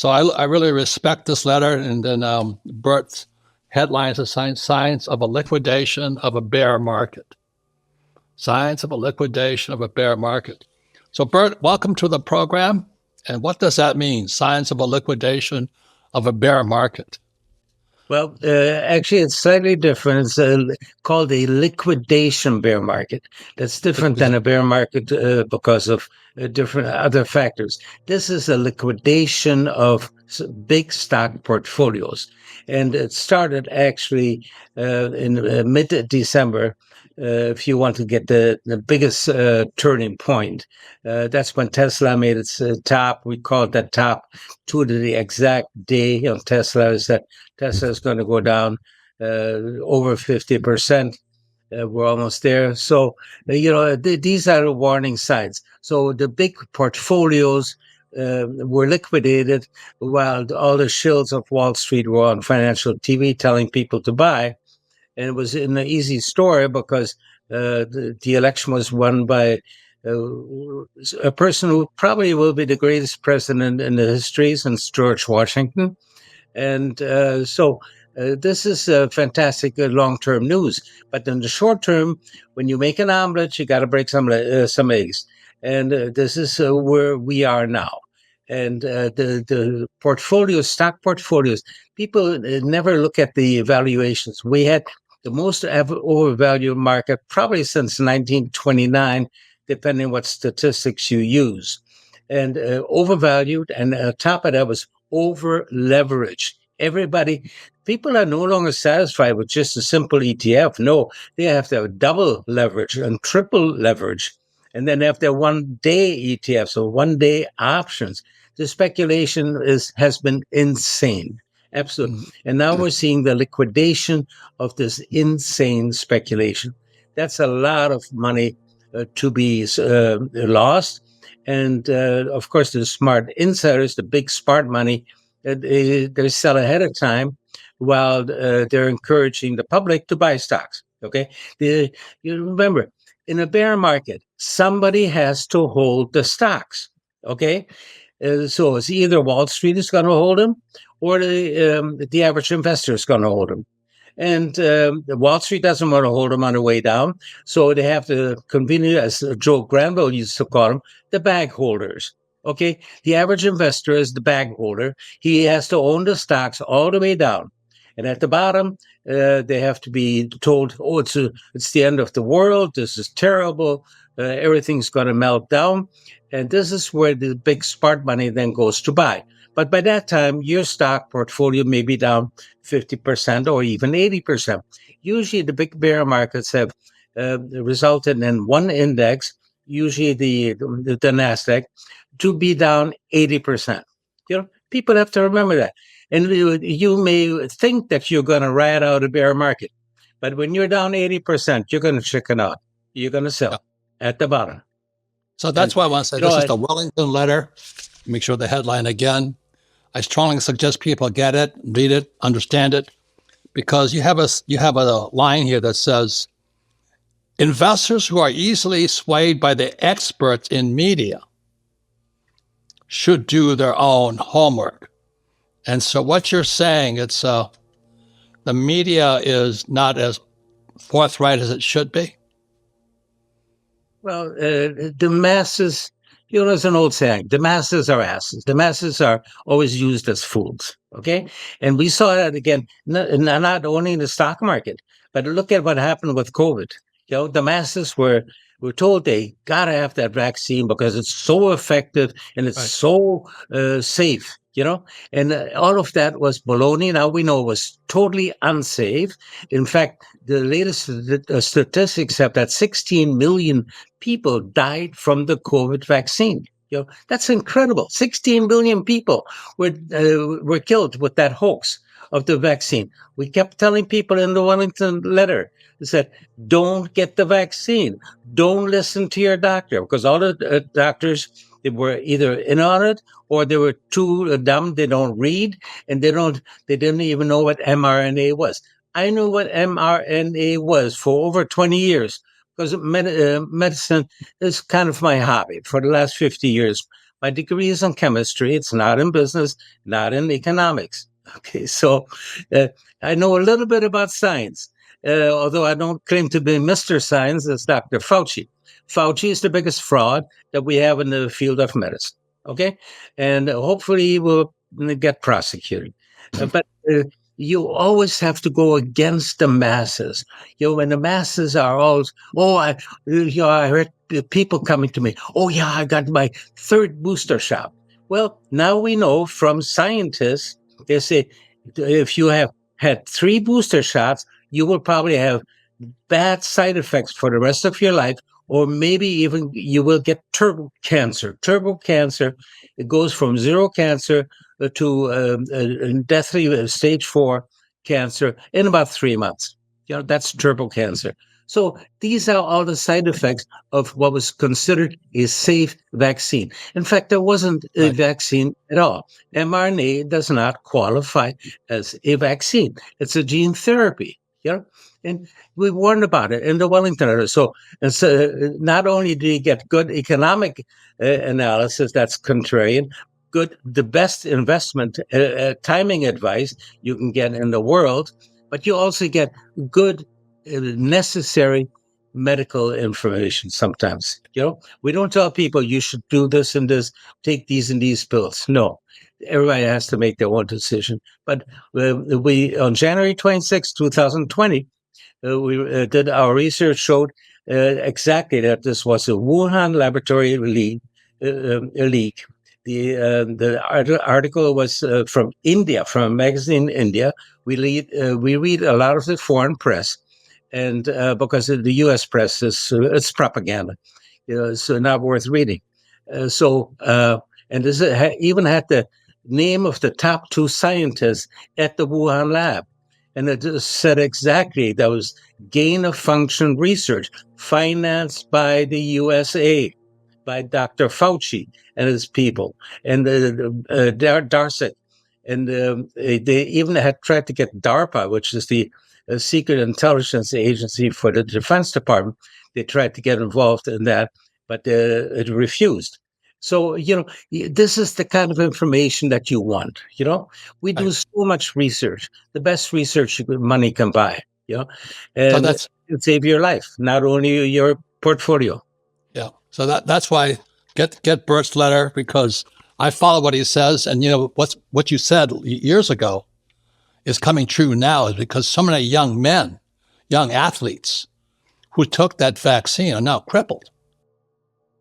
So I really respect this letter. And then Bert's headlines are Signs of a Liquidation of a Bear Market. Signs of a Liquidation of a Bear Market. So Bert, welcome to the program. And what does that mean? Signs of a liquidation of a bear market. Well, actually, it's slightly different. It's called a liquidation bear market. That's different than a bear market because of different other factors. This is a liquidation of big stock portfolios. And it started actually in mid-December. If you want to get the biggest turning point, that's when Tesla made its top. We call it that top to the exact day of Tesla is that Tesla is going to go down over 50%. We're almost there. So, these are the warning signs. So the big portfolios were liquidated while all the shills of Wall Street were on financial TV telling people to buy. And it was an easy story because the election was won by a person who probably will be the greatest president in the history since George Washington. And this is fantastic long-term news. But in the short term, when you make an omelet, you got to break some eggs. And this is where we are now. And the portfolios, stock portfolios, people never look at the valuations. We had the most overvalued market probably since 1929, depending what statistics you use. And overvalued, and on top of that was over leveraged. People are no longer satisfied with just a simple ETF. No, they have to have double leverage and triple leverage. And then they have their 1 day ETFs or 1 day options. The speculation has been insane. Absolutely. And now we're seeing the liquidation of this insane speculation. That's a lot of money to be lost. And of course, the smart insiders, the big smart money, they sell ahead of time while they're encouraging the public to buy stocks. Okay. You remember, in a bear market, somebody has to hold the stocks. Okay. So it's either Wall Street is going to hold them or the average investor is going to hold them. And Wall Street doesn't want to hold them on the way down. So they have to convene, as Joe Granville used to call them, the bag holders. Okay. The average investor is the bag holder. He has to own the stocks all the way down. And at the bottom, they have to be told, oh, it's the end of the world. This is terrible. Everything's going to melt down. And this is where the big smart money then goes to buy. But by that time, your stock portfolio may be down 50% or even 80%. Usually the big bear markets have resulted in one index, usually the NASDAQ, to be down 80%. People have to remember that. And you may think that you're going to ride out a bear market. But when you're down 80%, you're going to chicken out. You're going to sell at the bottom. So that's why I want to say this is the Wellington letter. Make sure the headline again. I strongly suggest people get it, read it, understand it, because you have a line here that says, investors who are easily swayed by the experts in media should do their own homework. And so what you're saying, it's the media is not as forthright as it should be. Well, the masses, there's an old saying, the masses are asses. The masses are always used as fools, okay? And we saw that again, not only in the stock market, but look at what happened with COVID. The masses were told they got to have that vaccine because it's so effective and it's so safe. And all of that was baloney. Now we know it was totally unsafe. In fact, the latest statistics have that 16 million people died from the COVID vaccine. That's incredible. 16 million people were killed with that hoax of the vaccine. We kept telling people in the Wellington letter, they said, don't get the vaccine. Don't listen to your doctor, because all the doctors, they were either in on it or they were too dumb. They don't read and they didn't even know what mRNA was. I knew what mRNA was for over 20 years because medicine is kind of my hobby for the last 50 years. My degree is in chemistry. It's not in business, not in economics. Okay, so uh, I know a little bit about science, although I don't claim to be Mr. Science as Dr. Fauci. Fauci is the biggest fraud that we have in the field of medicine. Okay, and hopefully he will get prosecuted. But you always have to go against the masses. When the masses are always, I heard people coming to me, oh, yeah, I got my third booster shot. Well, now we know from scientists, they say if you have had three booster shots, you will probably have bad side effects for the rest of your life, or maybe even you will get turbo cancer. Turbo cancer, it goes from zero cancer to deathly stage 4 cancer in about 3 months. That's turbo cancer. So these are all the side effects of what was considered a safe vaccine. In fact, there wasn't a vaccine at all. mRNA does not qualify as a vaccine. It's a gene therapy. And we warned about it in the Wellington Letter. So not only do you get good economic analysis that's contrarian, the best investment timing advice you can get in the world, but you also get good, necessary medical information sometimes. We don't tell people you should do this and this, take these and these pills. No, everybody has to make their own decision. But we on January 26, 2020, we did our research showed exactly that this was a Wuhan laboratory leak. The article was from India, from a magazine in India. We read a lot of the foreign press, and because the U.S. press it's propaganda, it's not worth reading. And this even had the name of the top 2 scientists at the Wuhan lab. And it said exactly that was gain of function research financed by the USA, by Dr. Fauci and his people, and Darcy. And they even had tried to get DARPA, which is the secret intelligence agency for the Defense Department. They tried to get involved in that, but it refused. So, this is the kind of information that you want. We do so much research, the best research money can buy, and it save your life, not only your portfolio. Yeah. So that's why get Bert's letter, because I follow what he says. And, what you said years ago is coming true now, is because so many young men, young athletes who took that vaccine are now crippled.